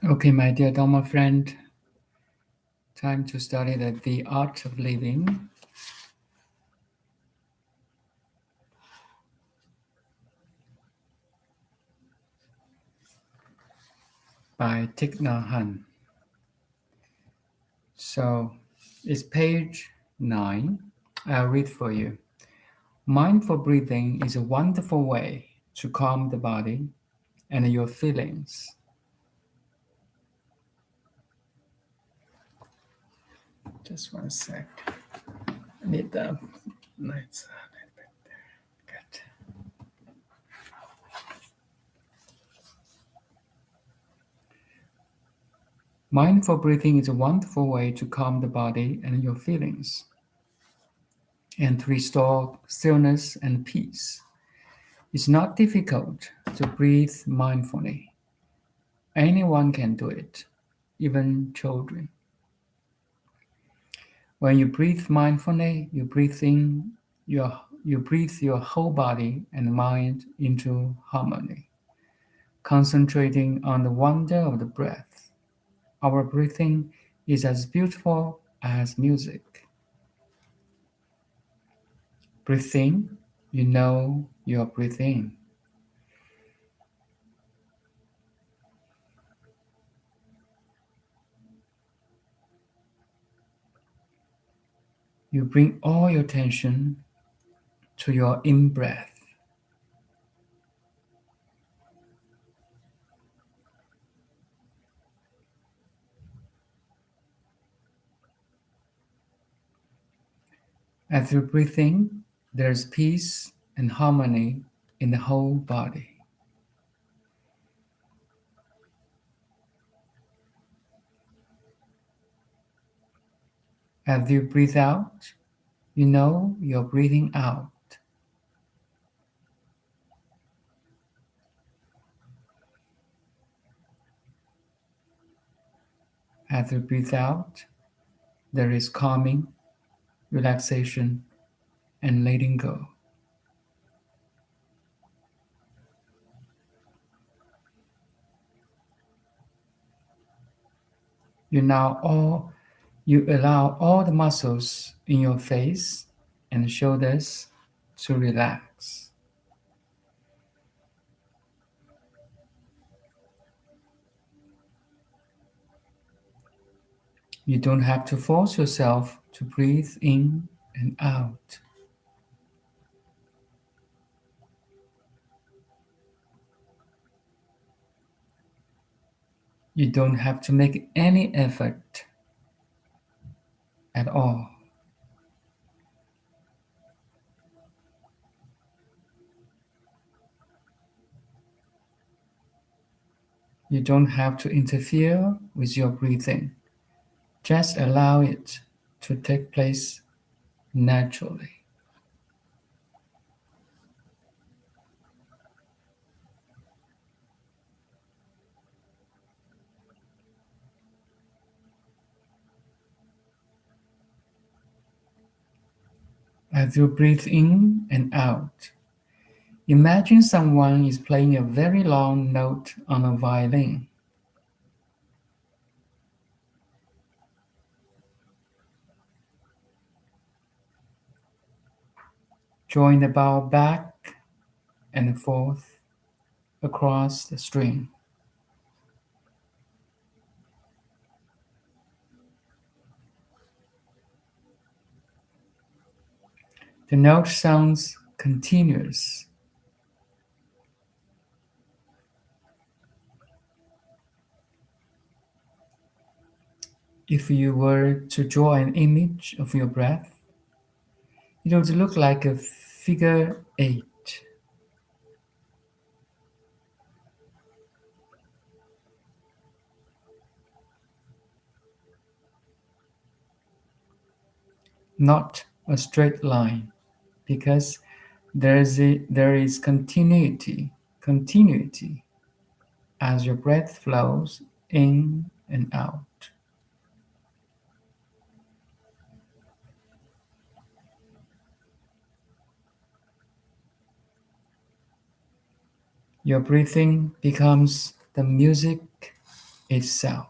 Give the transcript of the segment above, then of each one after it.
Okay, my dear Dharma friend, time to study the art of living by Thich Nhat Hanh. So it's page 9. I'll read for you. Mindful breathing is a wonderful way to calm the body and your feelings. Just one sec. I need the lights. Good. Mindful breathing is a wonderful way to calm the body and your feelings and to restore stillness and peace. It's not difficult to breathe mindfully. Anyone can do it, even children. When you breathe mindfully, you breathe your whole body and mind into harmony, concentrating on the wonder of the breath. Our breathing is as beautiful as music. Breathe in, you know you're breathing. You bring all your attention to your in-breath. As you breathe in, there's peace and harmony in the whole body. As you breathe out, you know you're breathing out. As you breathe out, there is calming, relaxation, and letting go. You allow all the muscles in your face and shoulders to relax. You don't have to force yourself to breathe in and out. You don't have to make any effort at all. You don't have to interfere with your breathing. Just allow it to take place naturally. As you breathe in and out, imagine someone is playing a very long note on a violin. Drawing the bow back and forth across the string. The note sounds continuous. If you were to draw an image of your breath, it would look like a figure 8. Not a straight line, because there is continuity as your breath flows in and out. Your breathing becomes the music itself.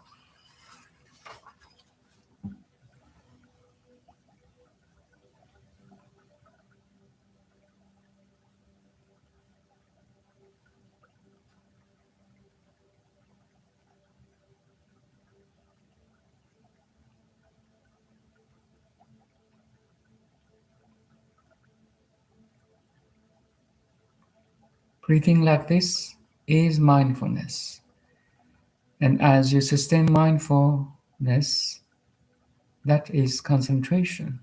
Breathing like this is mindfulness. And as you sustain mindfulness, that is concentration.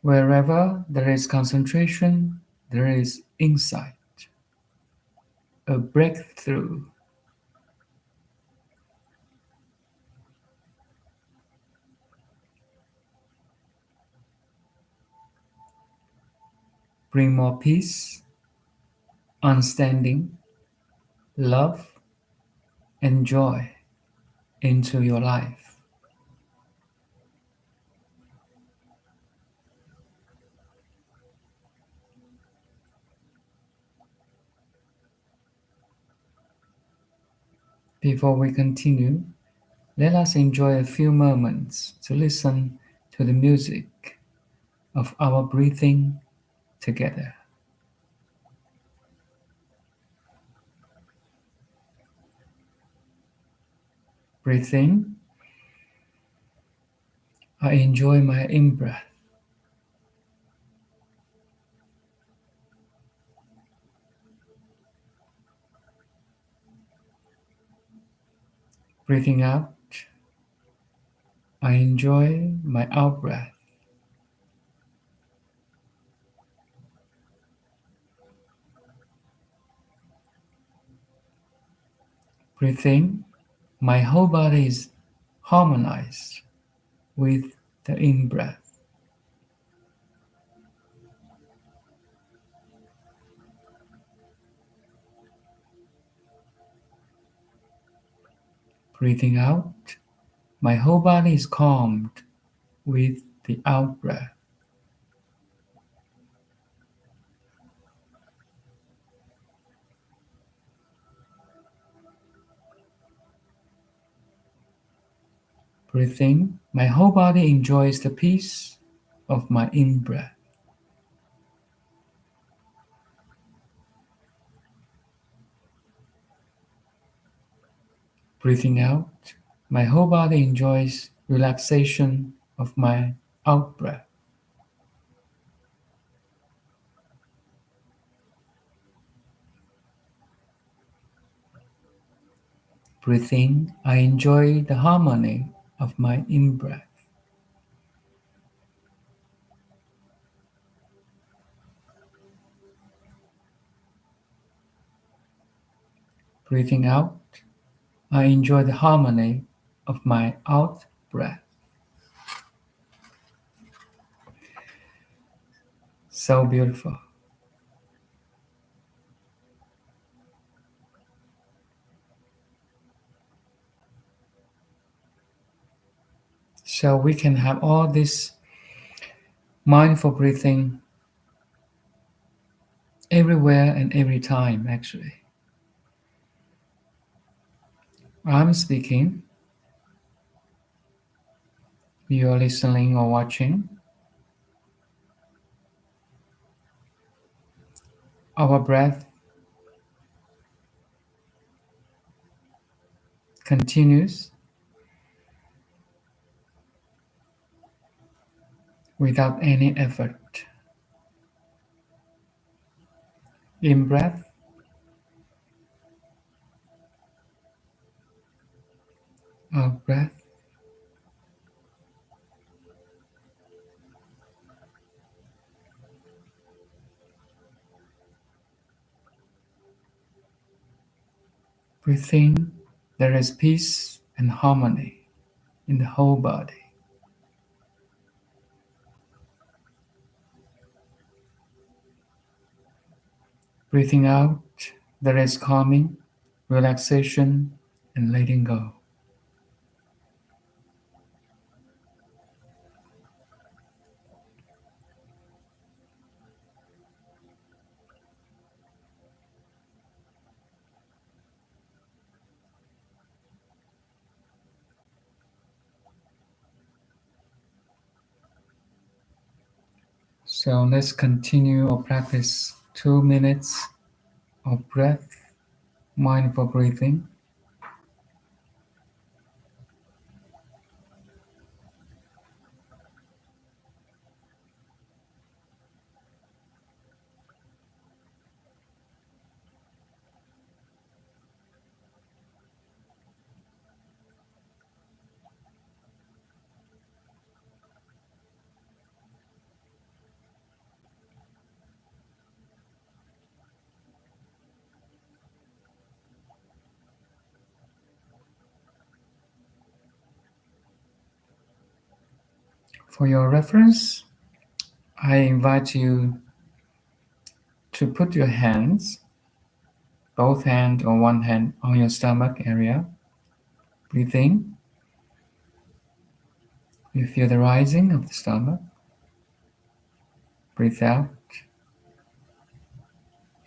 Wherever there is concentration, there is insight, a breakthrough. Bring more peace, understanding, love, and joy into your life. Before we continue, let us enjoy a few moments to listen to the music of our breathing together. Breathe in. I enjoy my in-breath. Breathing out. I enjoy my out-breath. Breathe in. My whole body is harmonized with the in-breath. Breathing out. My whole body is calmed with the out-breath. Breathe in. My whole body enjoys the peace of my in-breath. Breathing out. My whole body enjoys relaxation of my out-breath. Breathe in. I enjoy the harmony of my in-breath. Breathing out. I enjoy the harmony of my out-breath. So beautiful. So we can have all this mindful breathing everywhere and every time, actually. I'm speaking, you're listening or watching. Our breath continues without any effort. In breath, out breath. Breathe in, there is peace and harmony in the whole body. Breathing out, there is calming, relaxation, and letting go. So let's continue or practice 2 minutes of breath, mindful breathing. For your reference, I invite you to put your hands, both hands or one hand, on your stomach area. Breathe in. You feel the rising of the stomach. Breathe out.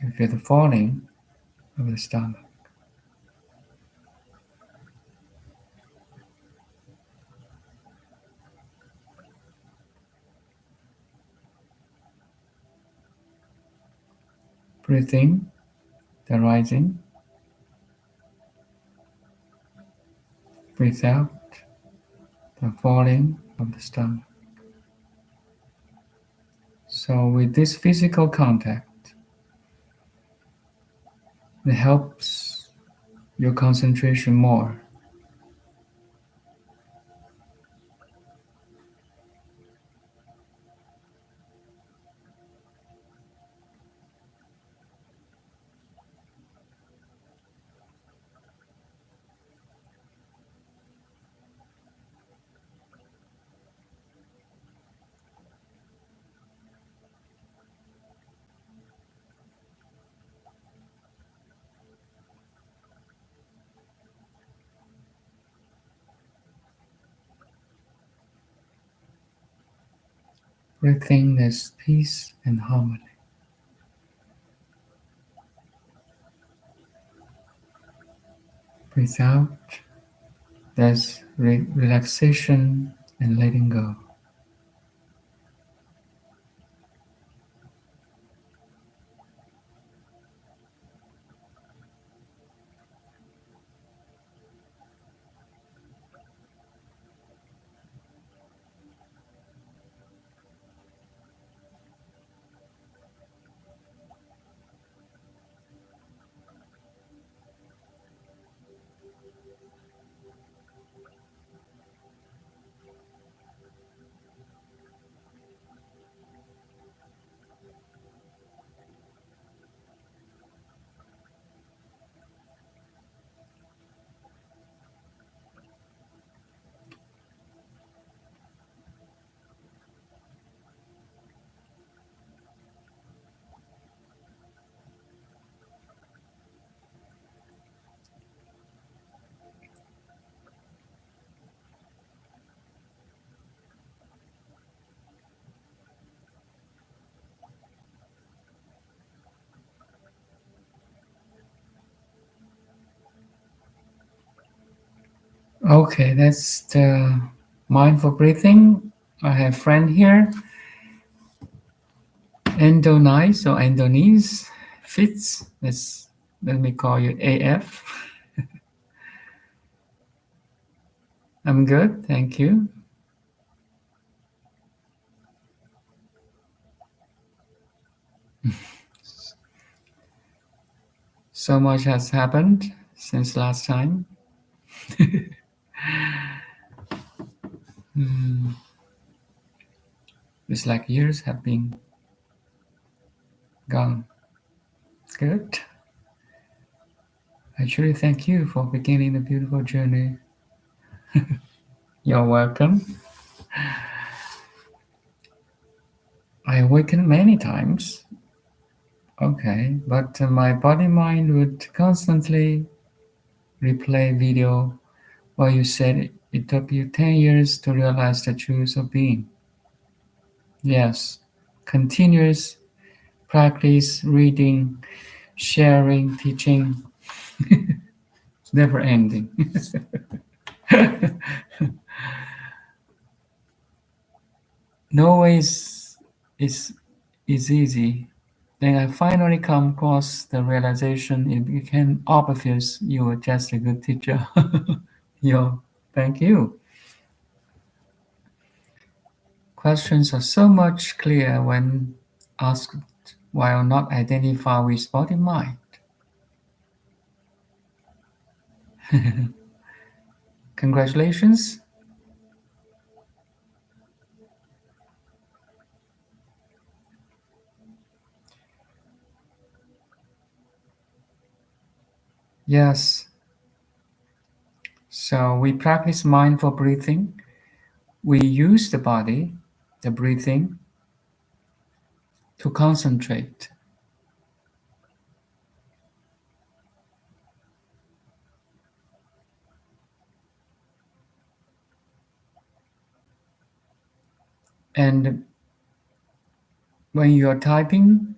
You feel the falling of the stomach. Breathe in, the rising. Breathe out, the falling of the stomach. So with this physical contact, it helps your concentration more. Breathe in, there's peace and harmony. Breathe out, there's relaxation and letting go. Okay, that's the mindful breathing. I have a friend here, Endonice or Endonese, Fitz. Let me call you AF. I'm good, thank you. So much has happened since last time. Mm, it's like years have been gone. Good. I truly thank you for beginning the beautiful journey. You're welcome. I awakened many times. Okay, but my body mind would constantly replay video where you said it took you 10 years to realize the truth of being. Yes, continuous practice, reading, sharing, teaching, never ending. No way is is easy. Then I finally come across the realization it became obvious you were just a good teacher. Yo, thank you. Questions are so much clearer when asked while not identified with body mind. Congratulations. Yes. So we practice mindful breathing. We use the body, the breathing, to concentrate. And when you are typing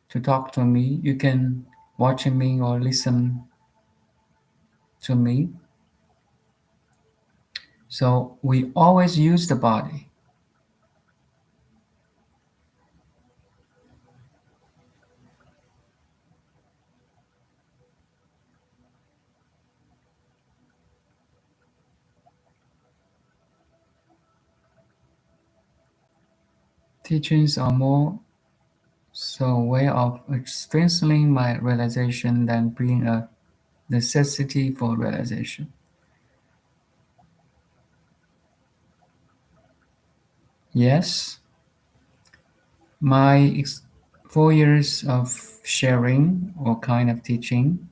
to talk to me, you can watch me or listen to me. So we always use the body. Teachings are more so a way of strengthening my realization than being a necessity for realization. Yes, my 4 years of sharing or kind of teaching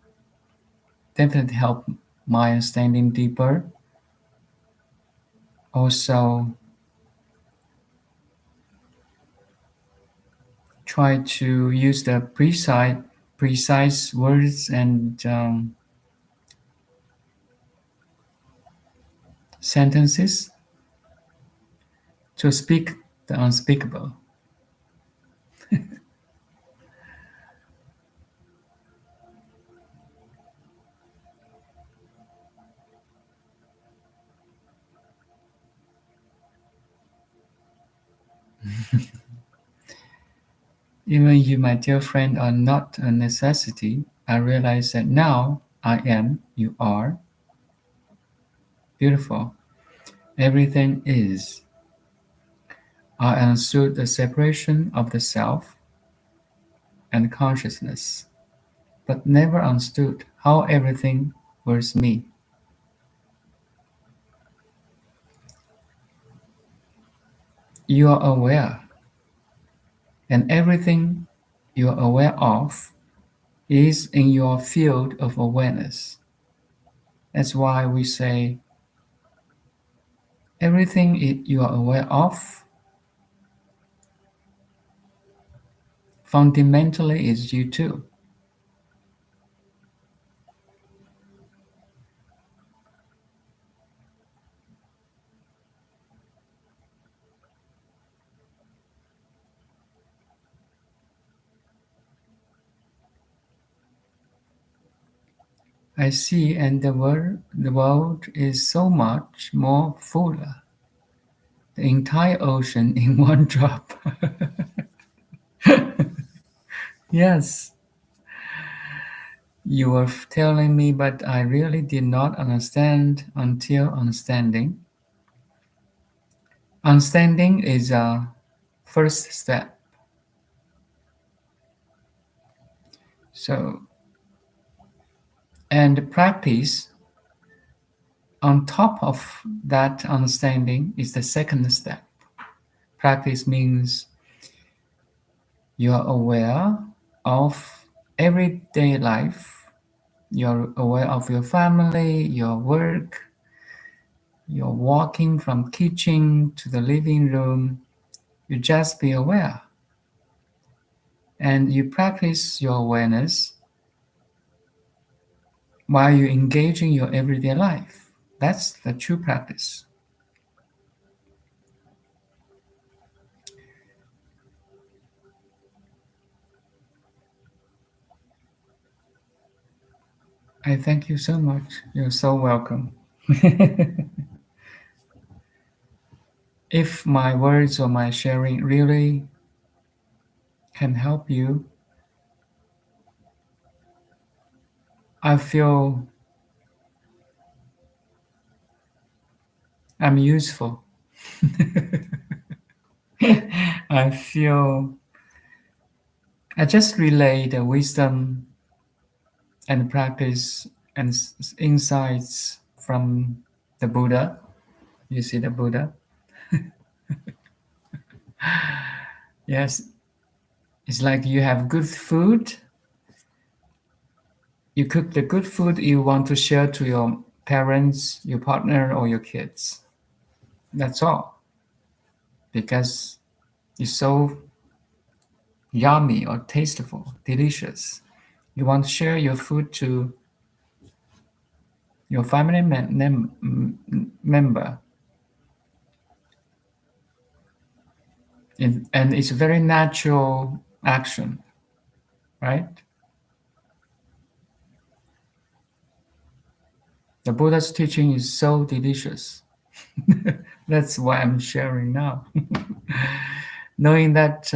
definitely helped my understanding deeper. Also, try to use the precise words and sentences to speak the unspeakable. Even you, my dear friend, are not a necessity. I realize that now I am, you are. Beautiful. Everything is. I understood the separation of the self and consciousness, but never understood how everything was me. You are aware, and everything you are aware of is in your field of awareness. That's why we say everything you are aware of fundamentally is you too. I see, and the world is so much more fuller. The entire ocean in one drop. Yes, you were telling me, but I really did not understand until understanding. Understanding is a first step. So, and practice on top of that understanding is the second step. Practice means you are aware of everyday life. You're aware of your family, your work. You're walking from kitchen to the living room. You just be aware. And you practice your awareness while you engage in your everyday life. That's the true practice. I thank you so much. You're so welcome. If my words or my sharing really can help you, I feel I'm useful. I feel I just relay the wisdom and practice and insights from the Buddha. You see the Buddha? Yes, it's like you have good food. You cook the good food you want to share to your parents, your partner, or your kids. That's all. Because it's so yummy or tasteful, delicious. You want to share your food to your family member. And it's a very natural action, right? The Buddha's teaching is so delicious. That's why I'm sharing now. Knowing that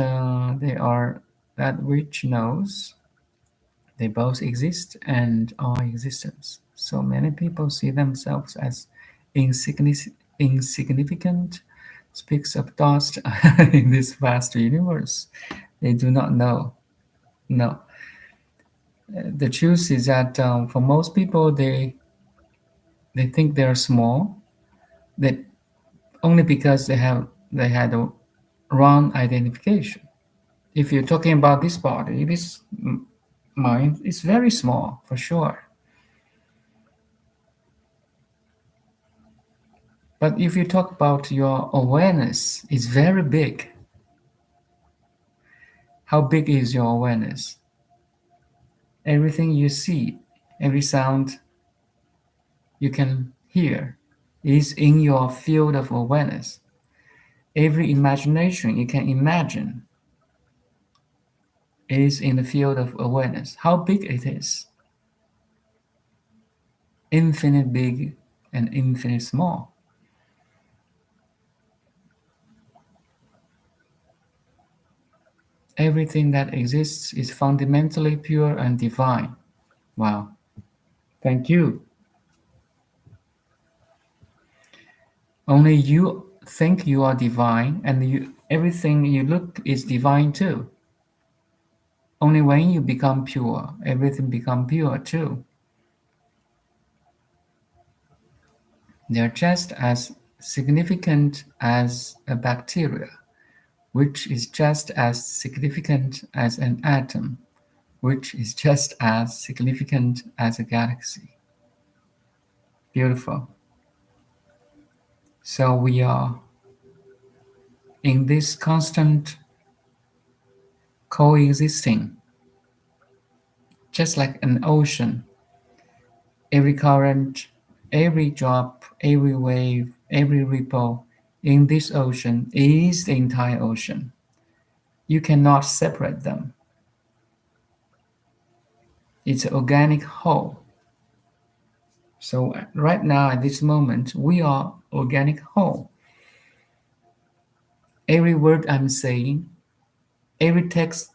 they are that which knows, they both exist and are existence. So many people see themselves as insignificant specks of dust in this vast universe. They do not know. No. The truth is that for most people, they think they're small. That only because they had a wrong identification. If you're talking about this body, this mind is very small for sure. But if you talk about your awareness, it's very big. How big is your awareness? Everything you see, every sound you can hear is in your field of awareness. Every imagination you can imagine is in the field of awareness. How big it is? Infinite big and infinite small. Everything that exists is fundamentally pure and divine. Wow. Thank you. Only you think you are divine, and everything you look is divine too. Only when you become pure, everything become pure too. They're just as significant as a bacteria, which is just as significant as an atom, which is just as significant as a galaxy. Beautiful. So we are in this constant coexisting, just like an ocean. Every current, every drop, every wave, every ripple in this ocean is the entire ocean. You cannot separate them. It's an organic whole. So right now at this moment, we are organic whole. Every word I'm saying, every text,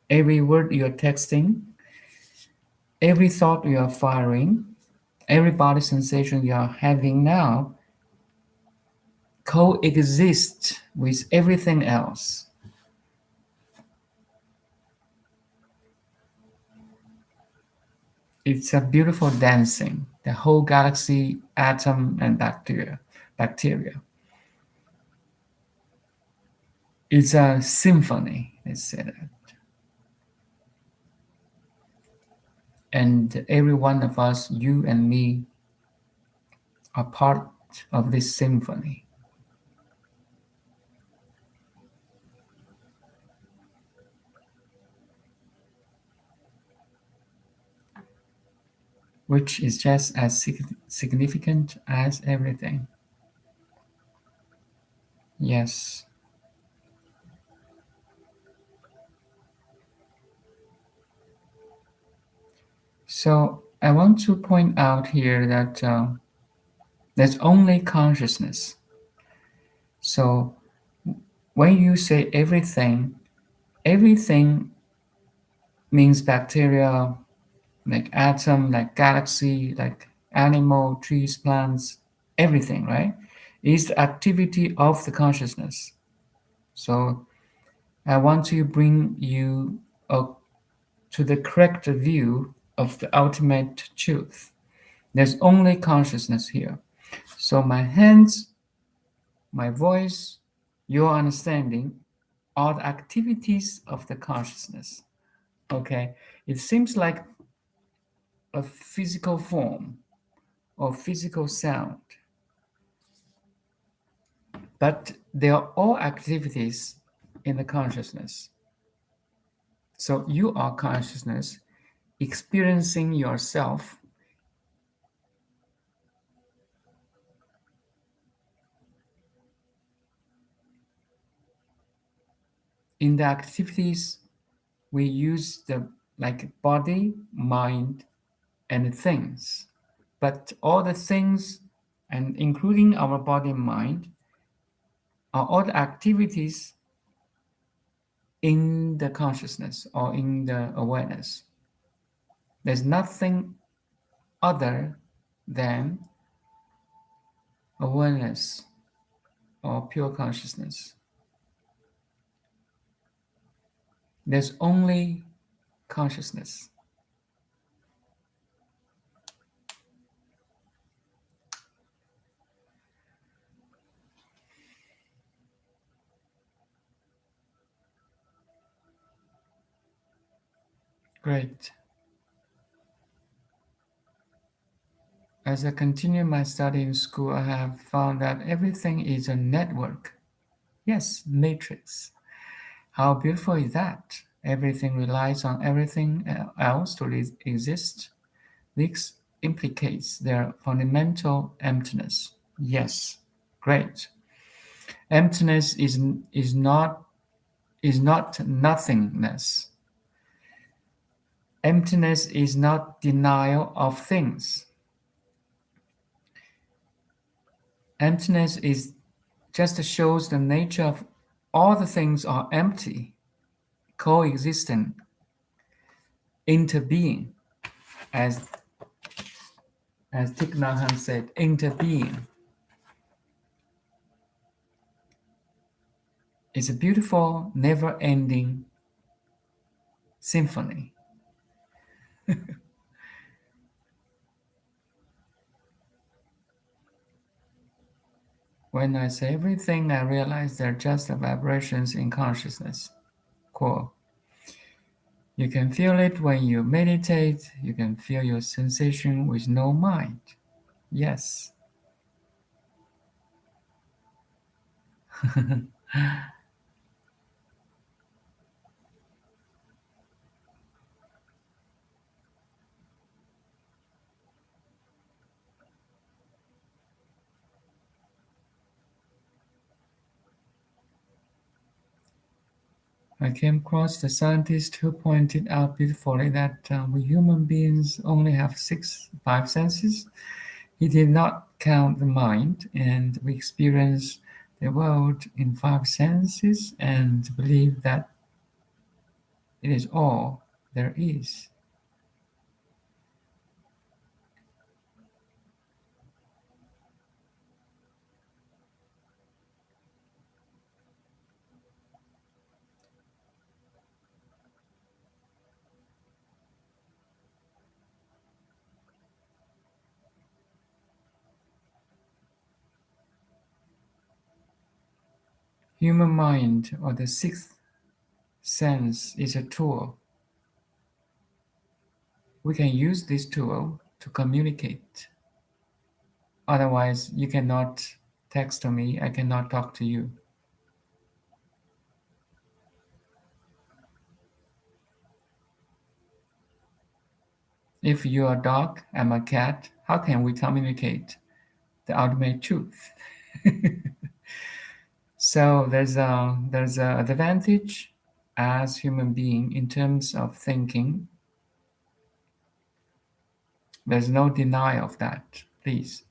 every word you're texting, every thought you are firing, every body sensation you are having now coexist with everything else. It's a beautiful dancing, the whole galaxy, atom, and bacteria. It's a symphony, let's say that. And every one of us, you and me, are part of this symphony, which is just as significant as everything. Yes. So I want to point out here that there's only consciousness. So when you say everything, Everything means bacteria, like atom, like galaxy, like animal, trees, plants, everything, right? Is the activity of the consciousness. So I want to bring you to the correct view of the ultimate truth. There's only consciousness here. So my hands, my voice, your understanding are the activities of the consciousness. Okay? It seems like a physical form or physical sound, but they are all activities in the consciousness. So you are consciousness experiencing yourself in the activities we use the like body, mind, and things. But all the things, and including our body and mind, are all the activities in the consciousness or in the awareness. There's nothing other than awareness or pure consciousness. There's only consciousness. Great. As I continue my study in school, I have found that everything is a network. Yes, matrix. How beautiful is that? Everything relies on everything else to exist. This implicates their fundamental emptiness. Yes, great. Emptiness is not nothingness. Emptiness is not denial of things. Emptiness is just shows the nature of all the things are empty, coexisting, interbeing, as Thich Nhat Hanh said, interbeing. It's a beautiful, never-ending symphony. When I say everything, I realize they're just the vibrations in consciousness. Cool. You can feel it when you meditate. You can feel your sensation with no mind. Yes. I came across the scientist who pointed out beautifully that we human beings only have five senses. He did not count the mind, and we experience the world in five senses and believe that it is all there is. Human mind, or the sixth sense, is a tool. We can use this tool to communicate. Otherwise, you cannot text to me, I cannot talk to you. If you are a dog, I'm a cat, how can we communicate the ultimate truth? So there's a advantage as human being in terms of thinking. There's no denial of that, please.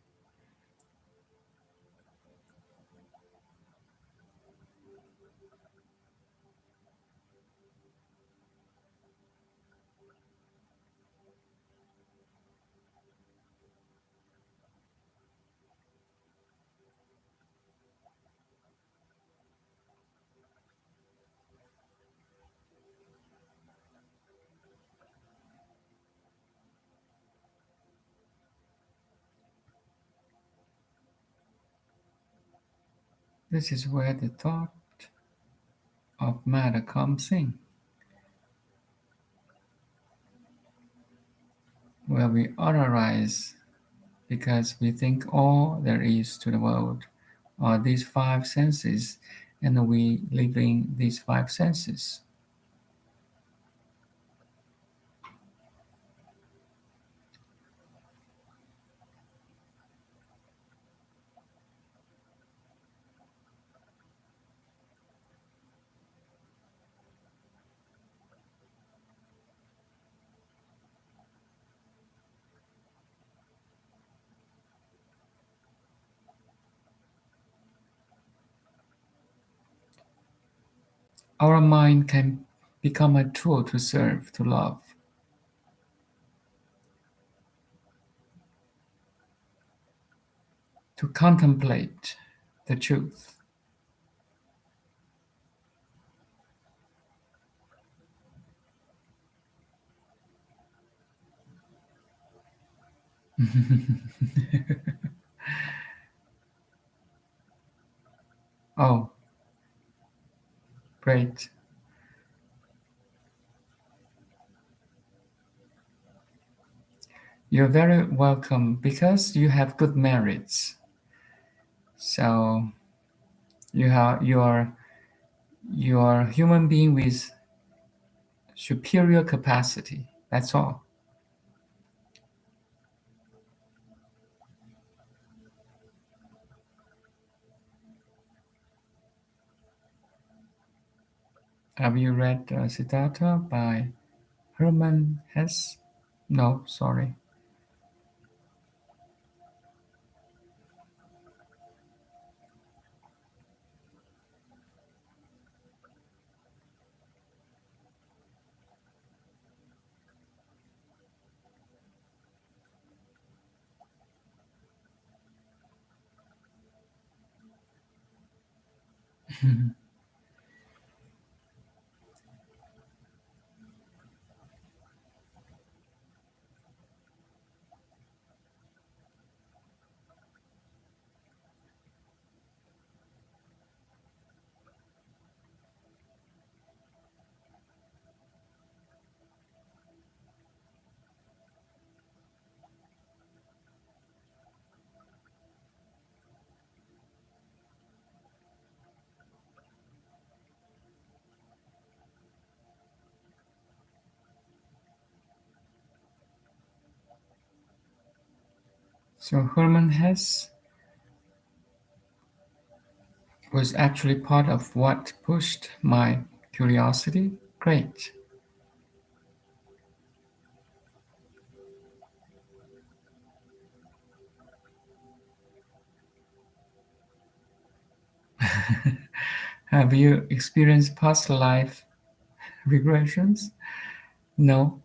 This is where the thought of matter comes in, where we authorize because we think all there is to the world are these five senses, and we live in these five senses. Our mind can become a tool to serve, to love, to contemplate the truth. Oh, great. You're very welcome because you have good merits. So you're a human being with superior capacity. That's all. Have you read Siddhartha by Hermann Hesse? No, sorry. So Hermann Hesse was actually part of what pushed my curiosity. Great. Have you experienced past life regressions? No.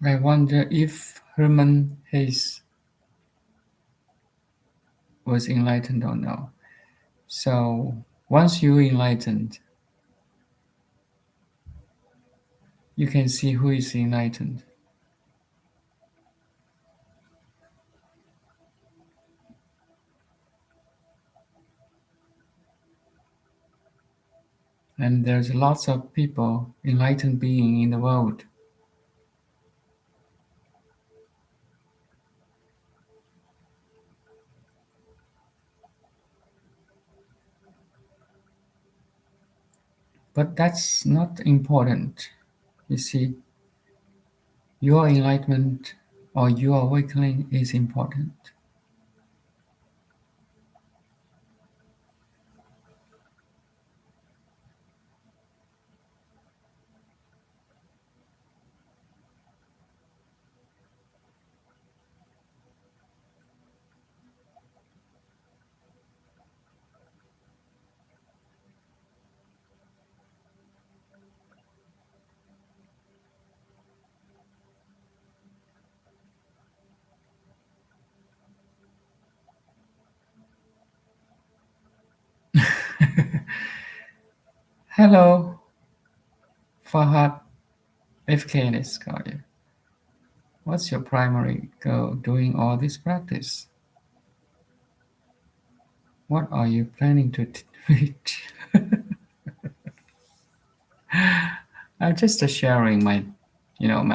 I wonder if Hermann Hesse was enlightened or no. So once you're enlightened, you can see who is enlightened. And there's lots of people, enlightened being in the world. But that's not important. You see, your enlightenment or your awakening is important. Hello, Fahad FK Niskaya. What's your primary goal doing all this practice? What are you planning to reach? I'm just sharing my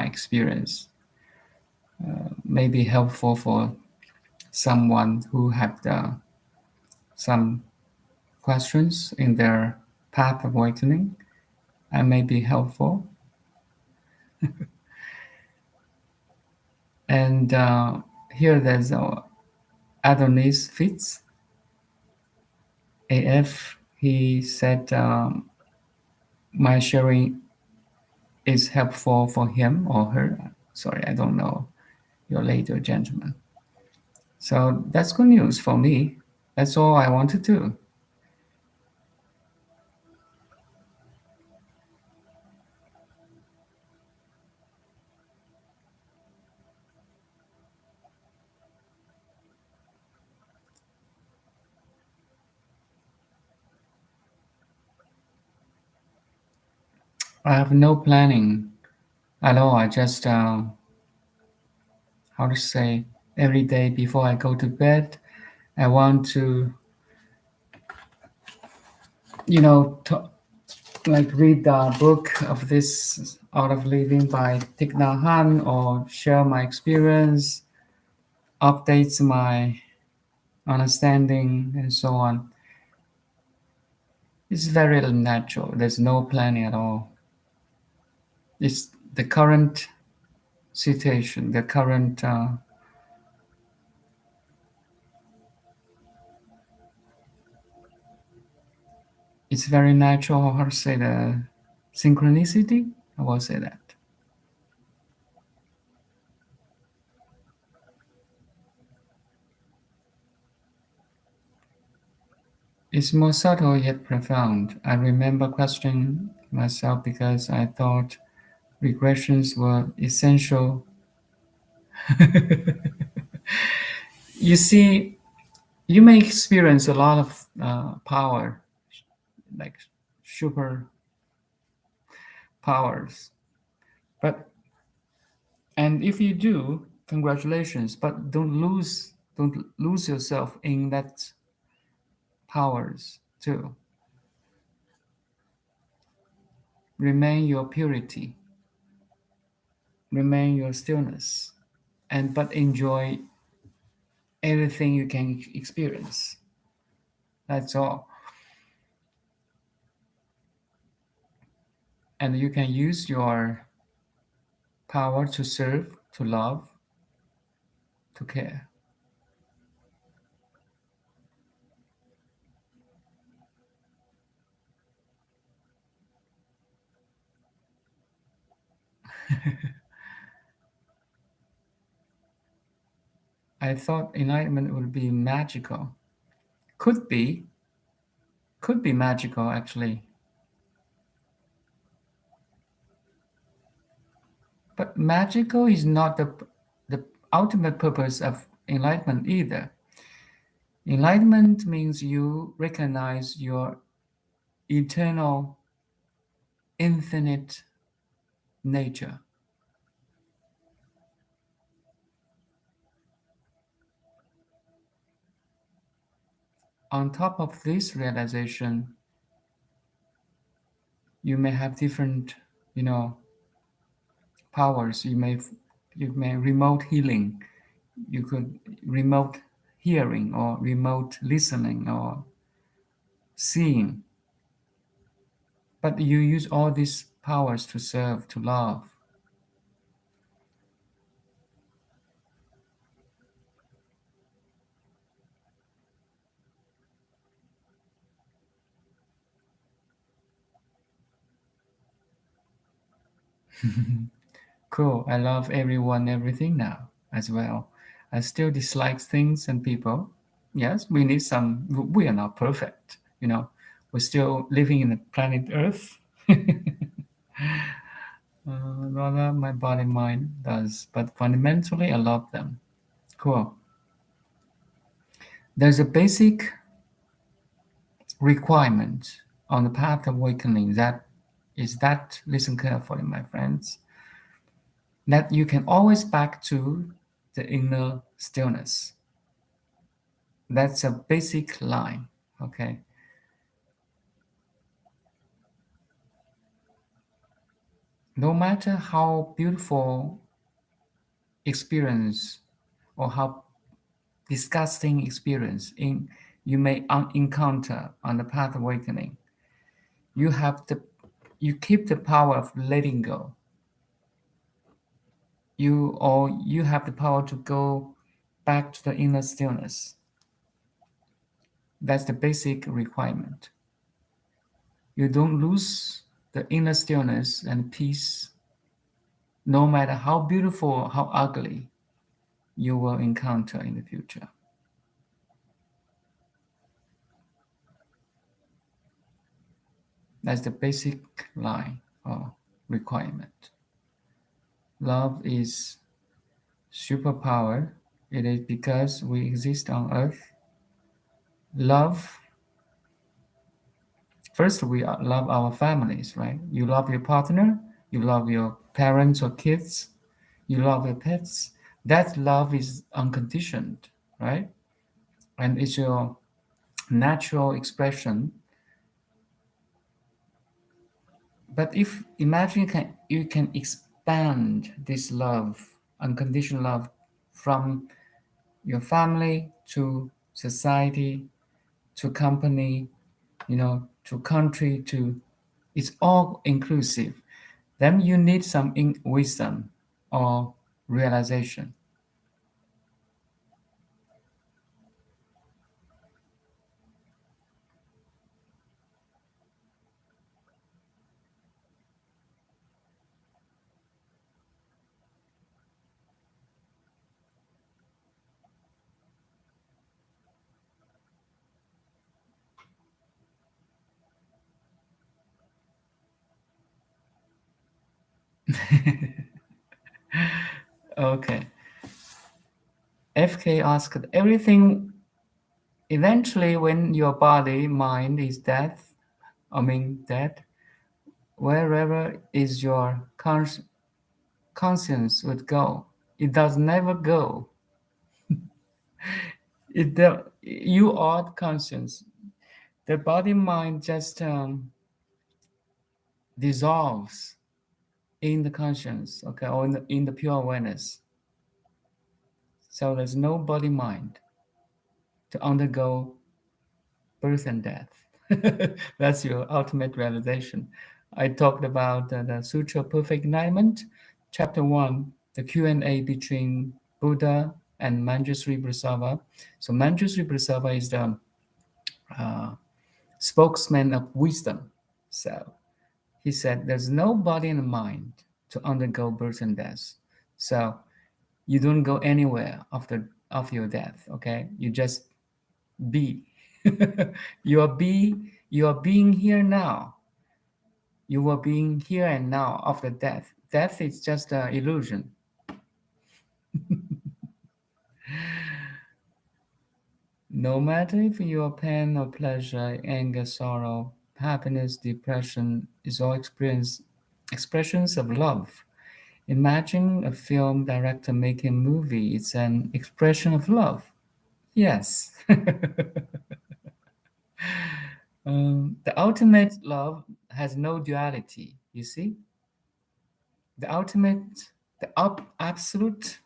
experience. May be helpful for someone who have some questions in their path of awakening. I may be helpful. And here there's Adonis Fitz, AF. He said my sharing is helpful for him or her. Sorry, I don't know your lady or gentleman. So that's good news for me. That's all I want to do. I have no planning at all. I just, how to say, every day before I go to bed, I want to, you know, like read the book of this Art of Living by Thich Nhat Hanh or share my experience, updates my understanding, and so on. It's very natural. There's no planning at all. It's the current situation, the current. It's very natural. How to say the synchronicity? I will say that. It's more subtle yet profound. I remember questioning myself because I thought regressions were essential. You see, you may experience a lot of power, like super powers, but and if you do, congratulations. But don't lose yourself in that powers too. Remain your purity, remain your stillness, and but enjoy everything you can experience. That's all. And you can use your power to serve, to love, to care. I thought enlightenment would be magical. Could be, could be magical actually. But magical is not the ultimate purpose of enlightenment either. Enlightenment means you recognize your eternal, infinite nature. On top of this realization, you may have different, you know, powers. You may remote healing. You could remote hearing or remote listening or seeing. But you use all these powers to serve, to love. Cool. I love everyone, everything now as well. I still dislike things and people. Yes, we need some. We are not perfect. We're still living in the planet Earth. Rather, my body mind does, but fundamentally, I love them. Cool. There's a basic requirement on the path of awakening that listen carefully, my friends, that you can always back to the inner stillness. That's a basic line. Okay. No matter how beautiful experience or how disgusting experience you may encounter on the path of awakening, you have the you keep the power of letting go. You have the power to go back to the inner stillness. That's the basic requirement. You don't lose the inner stillness and peace, no matter how beautiful or how ugly you will encounter in the future. That's the basic line or requirement. Love is superpower. It is because we exist on earth. Love, first we love our families, right? You love your partner, you love your parents or kids, you love your pets. That love is unconditioned, right? And it's your natural expression. But if imagine you can expand this love, unconditional love, from your family to society to company, to country, to it's all inclusive. Then you need some wisdom or realization. Okay. FK asked, everything eventually when your body, mind is dead, wherever is your conscience would go. It does never go. You are the conscience. The body mind just dissolves in the conscience, okay, or in the pure awareness. So there's no body mind to undergo birth and death. That's your ultimate realization. I talked about the Sutra of Perfect Enlightenment, chapter 1, the Q&A between Buddha and Manjusri Brasava. So Manjusri Brasava is the uh, spokesman of wisdom. So he said, there's no body and mind to undergo birth and death. So you don't go anywhere after your death, okay? You just be. You are being here now. You are being here and now after death. Death is just an illusion. No matter if your pain or pleasure, anger, sorrow, happiness, depression is all expressions of love. Imagine a film director making a movie. It's an expression of love. Yes. The ultimate love has no duality, you see? The ultimate, absolute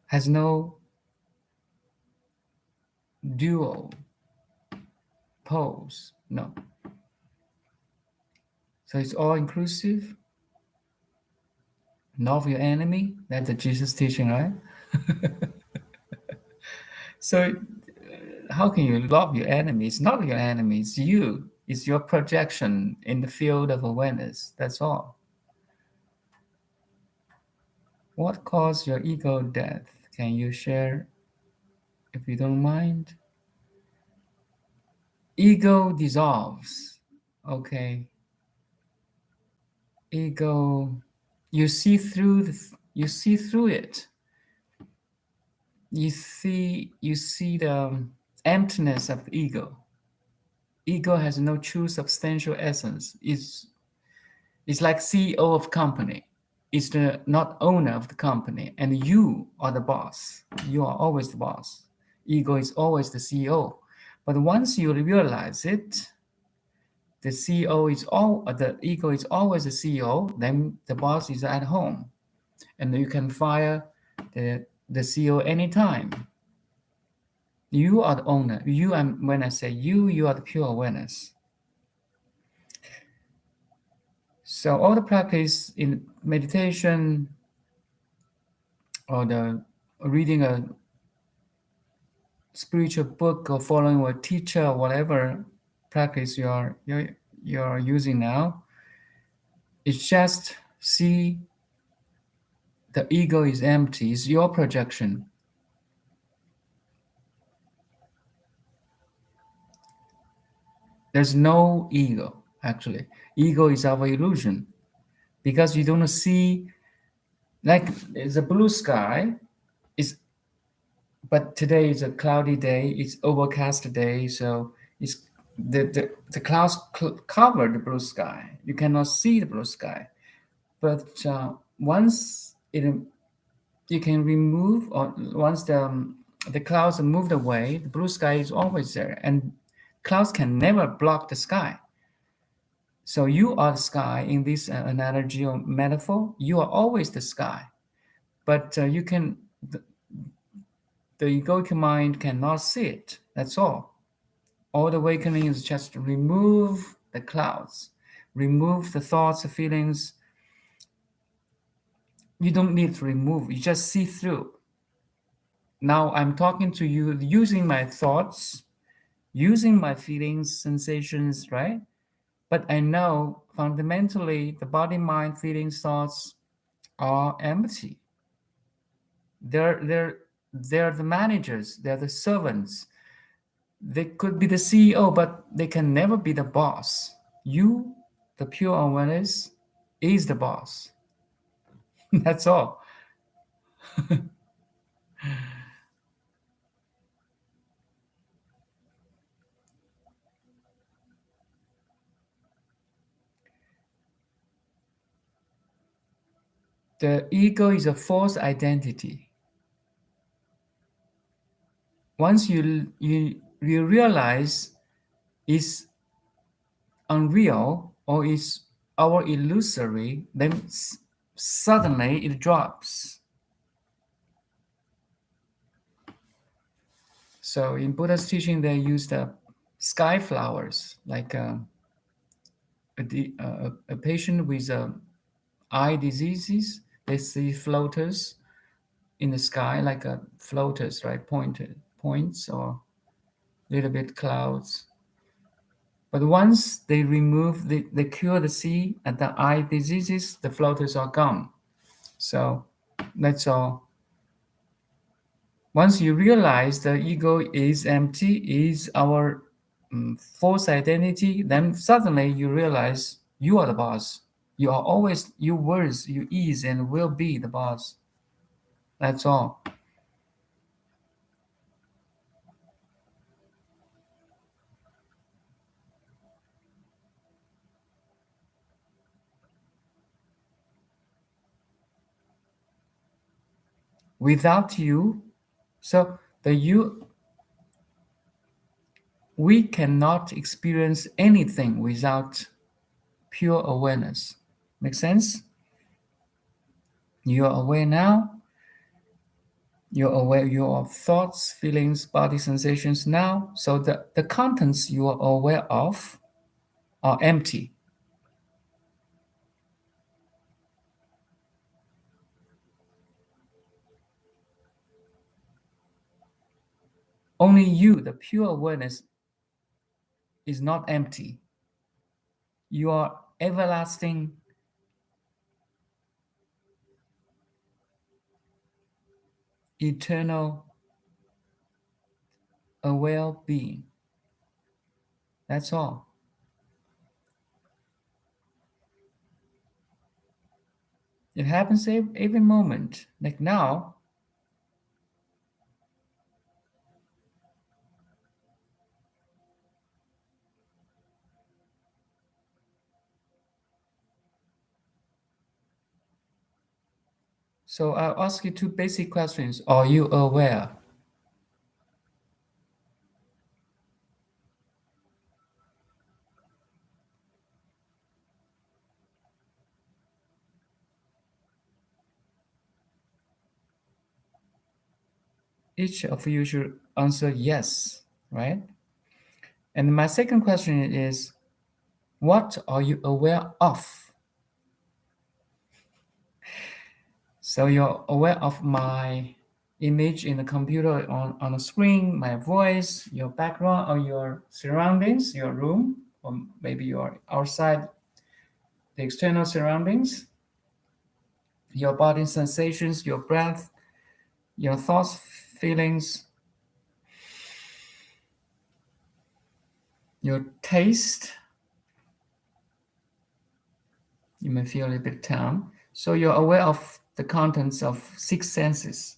has no dual poles. No. So it's all inclusive. Love your enemy. That's the Jesus teaching, right? So how can you love your enemy? It's not your enemy, it's you. It's your projection in the field of awareness. That's all. What caused your ego death? Can you share if you don't mind? Ego dissolves. Okay. Ego, you see through it. You see the emptiness of the ego. Ego has no true substantial essence. It's like CEO of company. It's the not owner of the company, and you are the boss. You are always the boss. Ego is always the CEO. But once you realize it, the ego is always the CEO. Then the boss is at home, and you can fire the CEO anytime. You are the owner. You and when I say you, you are the pure awareness. So all the practice in meditation or the reading a spiritual book or following a teacher or whatever practice you're using now, it's just see the ego is empty. It's your projection. There's no ego, actually. Ego is our illusion because you don't see, like, it's a blue sky, it's, but today is a cloudy day, it's overcast day, so it's the clouds cover the blue sky. You cannot see the blue sky. But once you can remove, or once the clouds are moved away, the blue sky is always there, and clouds can never block the sky. So you are the sky in this analogy or metaphor. You are always the sky, but the egoic mind cannot see it. That's all. All the awakening is just to remove the clouds, remove the thoughts, the feelings. You don't need to remove. You just see through. Now I'm talking to you using my thoughts, using my feelings, sensations, right? But I know fundamentally the body, mind, feelings, thoughts are empty. They're they're they're the managers, they're the servants. They could be the CEO, but they can never be the boss. You, the pure awareness, is the boss. That's all. The ego is a false identity. Once you realize it's unreal or it's our illusory, then suddenly it drops. So in Buddha's teaching, they use the sky flowers, like a patient with eye diseases. They see floaters in the sky, like floaters, right? Pointed points or little bit clouds. But once they remove, they cure the sea and the eye diseases, the floaters are gone. So that's all. Once you realize the ego is empty, is our false identity, then suddenly you realize you are the boss. You are always, you was, you is, and will be the boss. That's all. Without you, so the you, we cannot experience anything without pure awareness. Make sense? You are aware now. You're aware your thoughts, feelings, body sensations now. So the contents you are aware of are empty. Only you, the pure awareness, is not empty. You are everlasting eternal aware being. That's all. It happens every moment. Like now, so I'll ask you two basic questions. Are you aware? Each of you should answer yes, right? And my second question is, what are you aware of? So you're aware of my image in the computer on the screen, my voice, your background, or your surroundings, your room, or maybe you're outside the external surroundings, your body sensations, your breath, your thoughts, feelings, your taste. You may feel a little bit calm. So you're aware of the contents of six senses.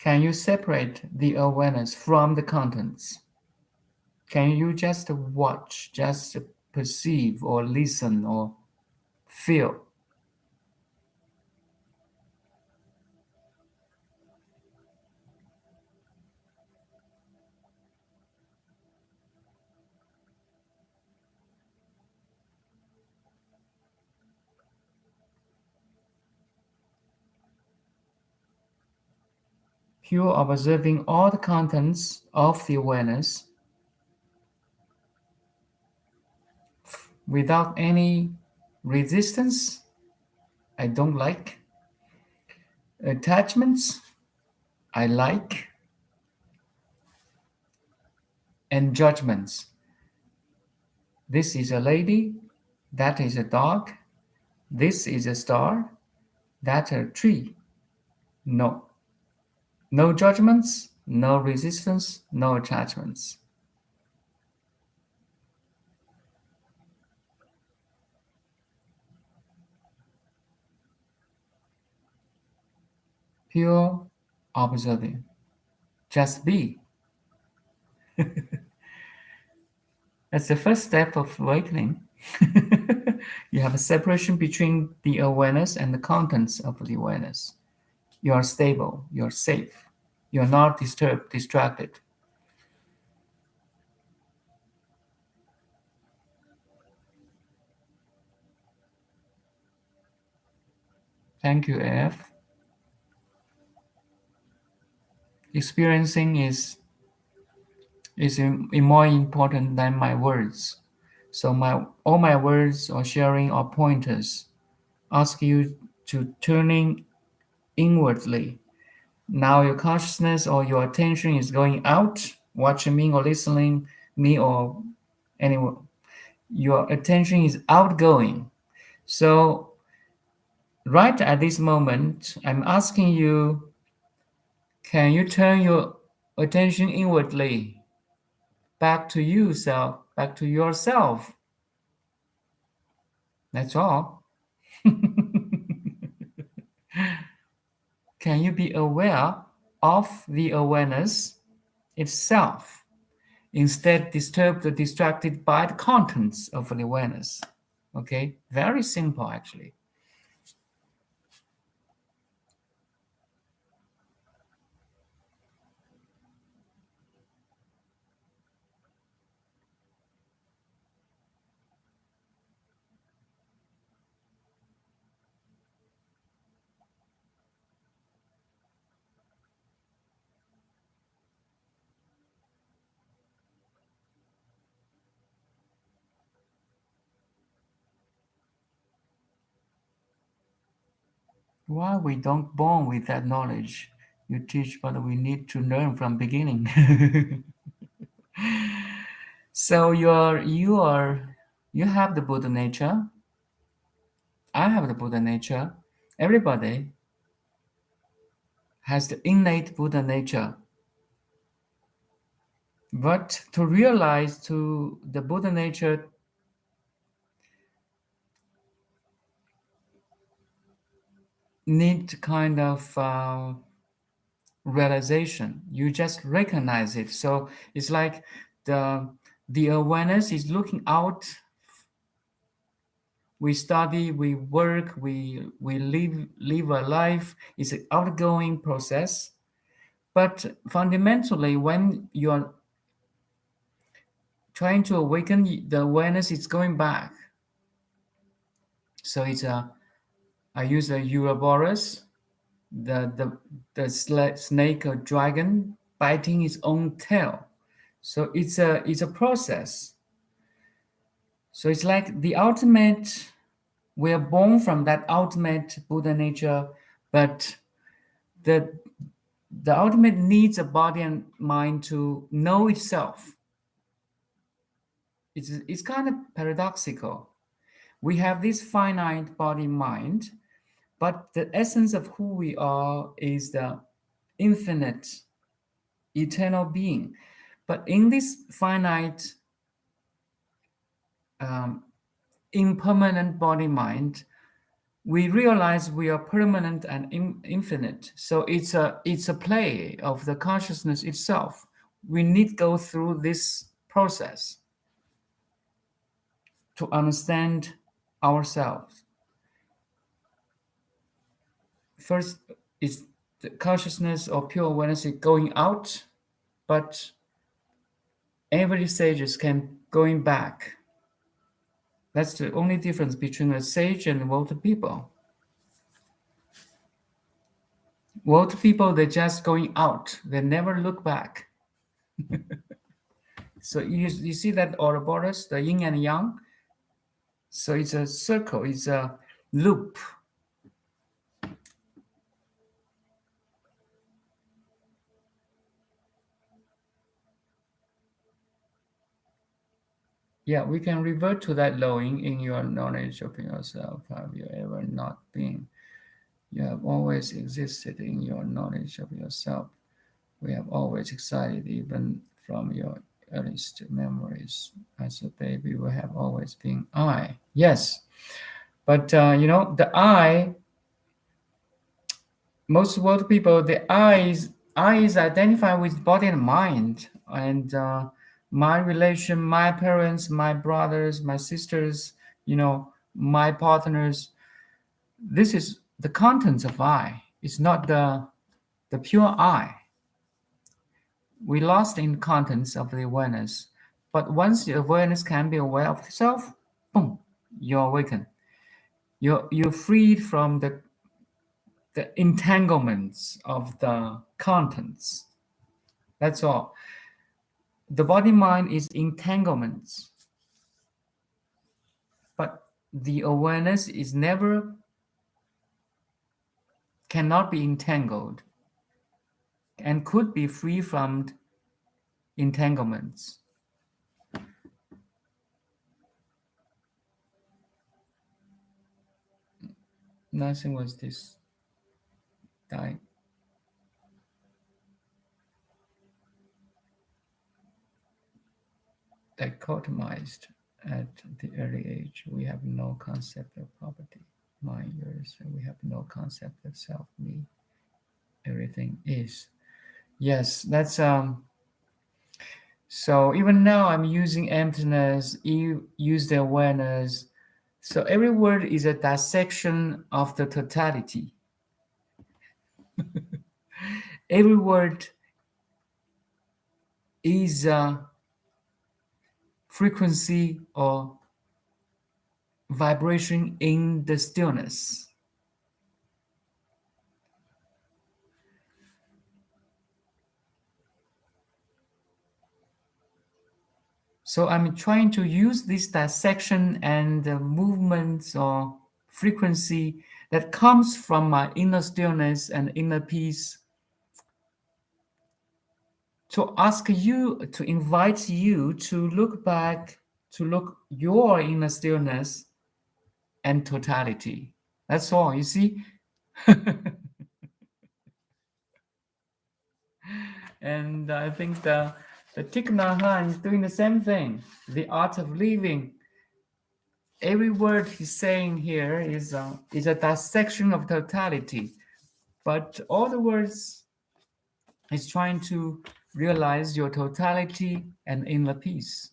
Can you separate the awareness from the contents? Can you just watch, just perceive, or listen, or feel? Pure observing all the contents of the awareness without any resistance, I don't like, attachments, I like, and judgments. This is a lady, that is a dog, this is a star, that a tree. No. No judgments, no resistance, no attachments. Pure observing. Just be. That's the first step of awakening. You have a separation between the awareness and the contents of the awareness. You are stable, you're safe, you're not disturbed, distracted. Thank you, F. Experiencing is more important than my words. So all my words or sharing or pointers ask you to turning inwardly. Now your consciousness or your attention is going out, watching me or listening me or anyone. Your attention is outgoing. So right at this moment, I'm asking you, can you turn your attention inwardly back to yourself, back to yourself? That's all. Can you be aware of the awareness itself? Instead, disturbed or distracted by the contents of the awareness. Okay, very simple actually. Why we don't born with that knowledge you teach, but we need to learn from beginning. So you have the Buddha nature. I have the Buddha nature. Everybody has the innate Buddha nature. But to realize to the Buddha nature need kind of realization. You just recognize it. So it's like the the awareness is looking out. We study, we work, we live a life. It's an outgoing process. But fundamentally, when you're trying to awaken, the awareness is going back. So it's a I use a Ouroboros, the snake or dragon biting its own tail. So it's a process. So it's like the ultimate. We are born from that ultimate Buddha nature, but the the ultimate needs a body and mind to know itself. It's kind of paradoxical. We have this finite body mind, but the essence of who we are is the infinite, eternal being. But in this finite, um, impermanent body mind, we realize we are permanent and infinite. So it's a play of the consciousness itself. We need to go through this process to understand ourselves. First is the consciousness or pure awareness is going out, but every sages can going back. That's the only difference between a sage and world people. World people, they're just going out. They never look back. So you see that Ouroboros, the yin and yang. So it's a circle, it's a loop. Yeah, we can revert to that lowing in your knowledge of yourself. Have you ever not been? You have always existed in your knowledge of yourself. We have always excited, even from your earliest memories. As a baby, we have always been I. Yes, but the I. Most world people, the I is identified with body and mind, and my relation, my parents, my brothers, my sisters, my partners. This is the contents of I. It's not the pure I. We lost in contents of the awareness, but once the awareness can be aware of itself, boom, you're awakened. You're freed from the entanglements of the contents. That's all. The body mind is entanglements, but the awareness is never cannot be entangled and could be free from entanglements. Nothing was this dichotomized at the early age. We have no concept of property, mine, yours, and we have no concept of self, me. Everything is. Yes, that's so even now I'm using emptiness, use the awareness. So every word is a dissection of the totality. Every word is a frequency or vibration in the stillness. So I'm trying to use this dissection and movements or frequency that comes from my inner stillness and inner peace to ask you, to invite you to look back, to look your inner stillness and totality. That's all, you see? And I think the Thich Nhat Hanh is doing the same thing. The art of living. Every word he's saying here is a dissection of totality, but all the words is trying to realize your totality and inner peace.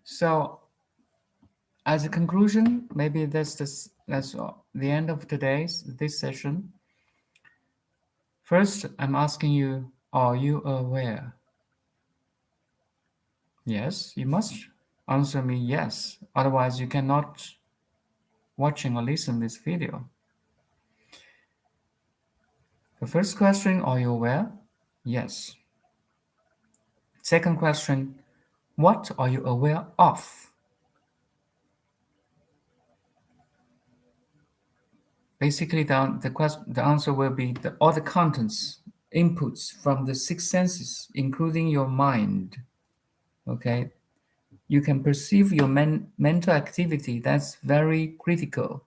So, as a conclusion, maybe that's the end of today's this session. First, I'm asking you: are you aware? Yes, you must answer me yes. Otherwise, you cannot watching or listen this video. The first question: are you aware? Yes. Second question: what are you aware of? Basically, the answer will be all the contents, inputs from the six senses, including your mind. Okay, you can perceive your mental activity. That's very critical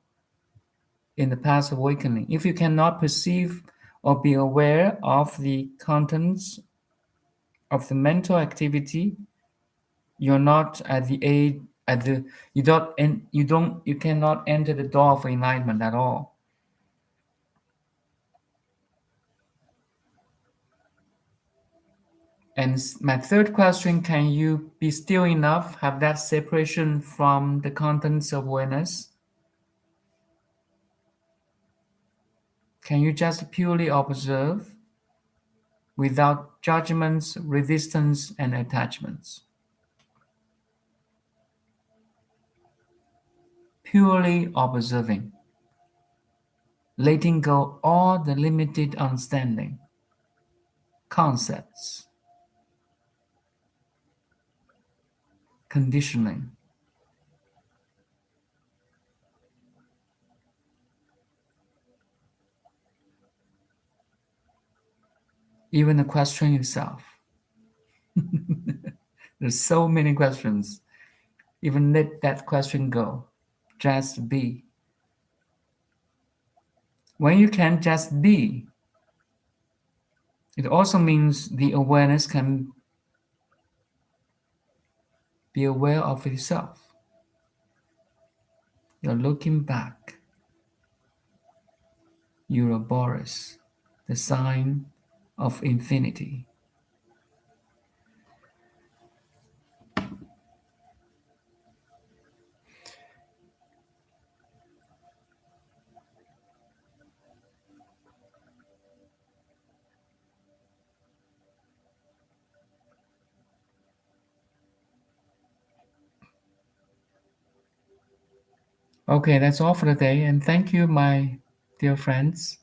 in the path of awakening. If you cannot perceive or be aware of the contents of the mental activity, you're not at the age at the you cannot enter the door of enlightenment at all. And my third question: can you be still enough, have that separation from the contents of awareness? Can you just purely observe without judgments, resistance, and attachments? Purely observing, letting go all the limited understanding, concepts, conditioning. Even the question itself. There's so many questions. Even let that question go. Just be. When you can just be, it also means the awareness can be aware of itself. You're looking back. Ouroboros, the sign of infinity. Okay, that's all for today, and thank you, my dear friends.